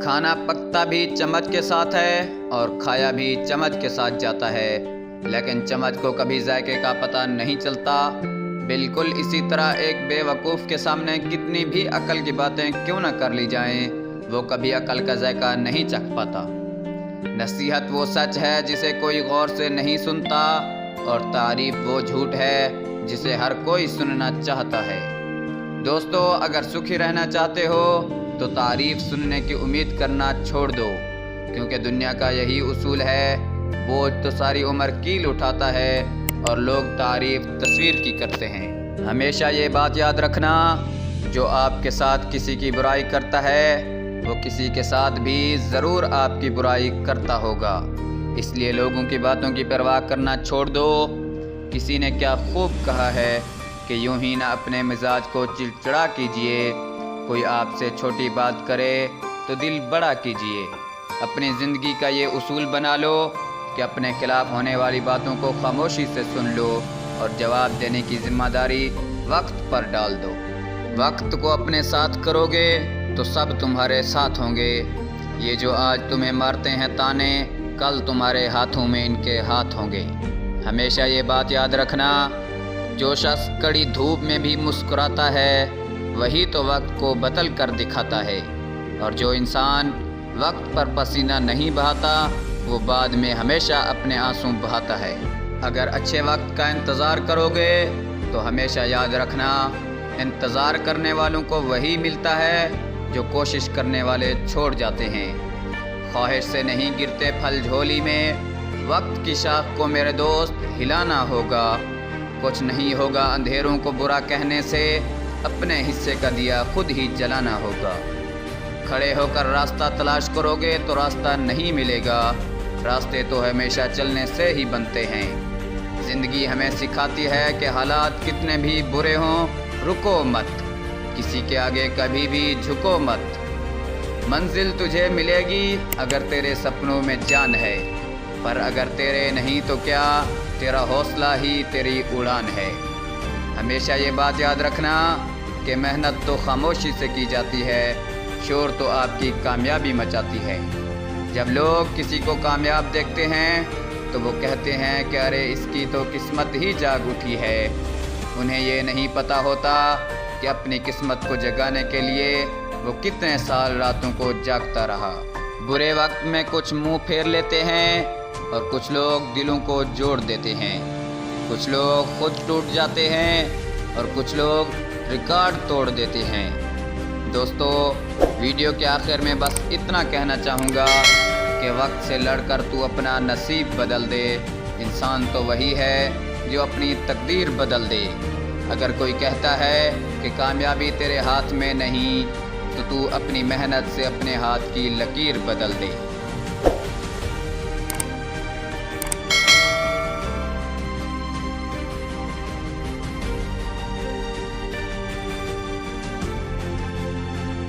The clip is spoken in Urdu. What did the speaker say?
کھانا پکتا بھی چمچ کے ساتھ ہے اور کھایا بھی چمچ کے ساتھ جاتا ہے، لیکن چمچ کو کبھی ذائقے کا پتہ نہیں چلتا۔ بالکل اسی طرح ایک بے وقوف کے سامنے کتنی بھی عقل کی باتیں کیوں نہ کر لی جائیں، وہ کبھی عقل کا ذائقہ نہیں چکھ پاتا۔ نصیحت وہ سچ ہے جسے کوئی غور سے نہیں سنتا، اور تعریف وہ جھوٹ ہے جسے ہر کوئی سننا چاہتا ہے۔ دوستو، اگر سکھی رہنا چاہتے ہو تو تعریف سننے کی امید کرنا چھوڑ دو، کیونکہ دنیا کا یہی اصول ہے، بوجھ تو ساری عمر کیل اٹھاتا ہے اور لوگ تعریف تصویر کی کرتے ہیں۔ ہمیشہ یہ بات یاد رکھنا، جو آپ کے ساتھ کسی کی برائی کرتا ہے وہ کسی کے ساتھ بھی ضرور آپ کی برائی کرتا ہوگا، اس لیے لوگوں کی باتوں کی پرواہ کرنا چھوڑ دو۔ کسی نے کیا خوب کہا ہے کہ یوں ہی نہ اپنے مزاج کو چڑچڑا کیجیے، کوئی آپ سے چھوٹی بات کرے تو دل بڑا کیجیے۔ اپنی زندگی کا یہ اصول بنا لو کہ اپنے خلاف ہونے والی باتوں کو خاموشی سے سن لو اور جواب دینے کی ذمہ داری وقت پر ڈال دو۔ وقت کو اپنے ساتھ کرو گے تو سب تمہارے ساتھ ہوں گے۔ یہ جو آج تمہیں مارتے ہیں تانے، کل تمہارے ہاتھوں میں ان کے ہاتھ ہوں گے۔ ہمیشہ یہ بات یاد رکھنا، جو شخص کڑی دھوپ میں بھی مسکراتا ہے وہی تو وقت کو بدل کر دکھاتا ہے، اور جو انسان وقت پر پسینہ نہیں بہاتا وہ بعد میں ہمیشہ اپنے آنسو بہاتا ہے۔ اگر اچھے وقت کا انتظار کرو گے تو ہمیشہ یاد رکھنا، انتظار کرنے والوں کو وہی ملتا ہے جو کوشش کرنے والے چھوڑ جاتے ہیں۔ خواہش سے نہیں گرتے پھل جھولی میں، وقت کی شاخ کو میرے دوست ہلانا ہوگا۔ کچھ نہیں ہوگا اندھیروں کو برا کہنے سے، اپنے حصے کا دیا خود ہی جلانا ہوگا۔ کھڑے ہو کر راستہ تلاش کرو گے تو راستہ نہیں ملے گا، راستے تو ہمیشہ چلنے سے ہی بنتے ہیں۔ زندگی ہمیں سکھاتی ہے کہ حالات کتنے بھی برے ہوں رکو مت، کسی کے آگے کبھی بھی جھکو مت۔ منزل تجھے ملے گی اگر تیرے سپنوں میں جان ہے، پر اگر تیرے نہیں تو کیا، تیرا حوصلہ ہی تیری اڑان ہے۔ ہمیشہ یہ بات یاد رکھنا کہ محنت تو خاموشی سے کی جاتی ہے، شور تو آپ کی کامیابی مچاتی ہے۔ جب لوگ کسی کو کامیاب دیکھتے ہیں تو وہ کہتے ہیں کہ ارے اس کی تو قسمت ہی جاگ اٹھی ہے۔ انہیں یہ نہیں پتہ ہوتا کہ اپنی قسمت کو جگانے کے لیے وہ کتنے سال راتوں کو جاگتا رہا۔ برے وقت میں کچھ منہ پھیر لیتے ہیں اور کچھ لوگ دلوں کو جوڑ دیتے ہیں، کچھ لوگ خود ٹوٹ جاتے ہیں اور کچھ لوگ ریکارڈ توڑ دیتے ہیں۔ دوستو، ویڈیو کے آخر میں بس اتنا کہنا چاہوں گا کہ وقت سے لڑ کر تو اپنا نصیب بدل دے، انسان تو وہی ہے جو اپنی تقدیر بدل دے۔ اگر کوئی کہتا ہے کہ کامیابی تیرے ہاتھ میں نہیں تو تو اپنی محنت سے اپنے ہاتھ کی لکیر بدل دے۔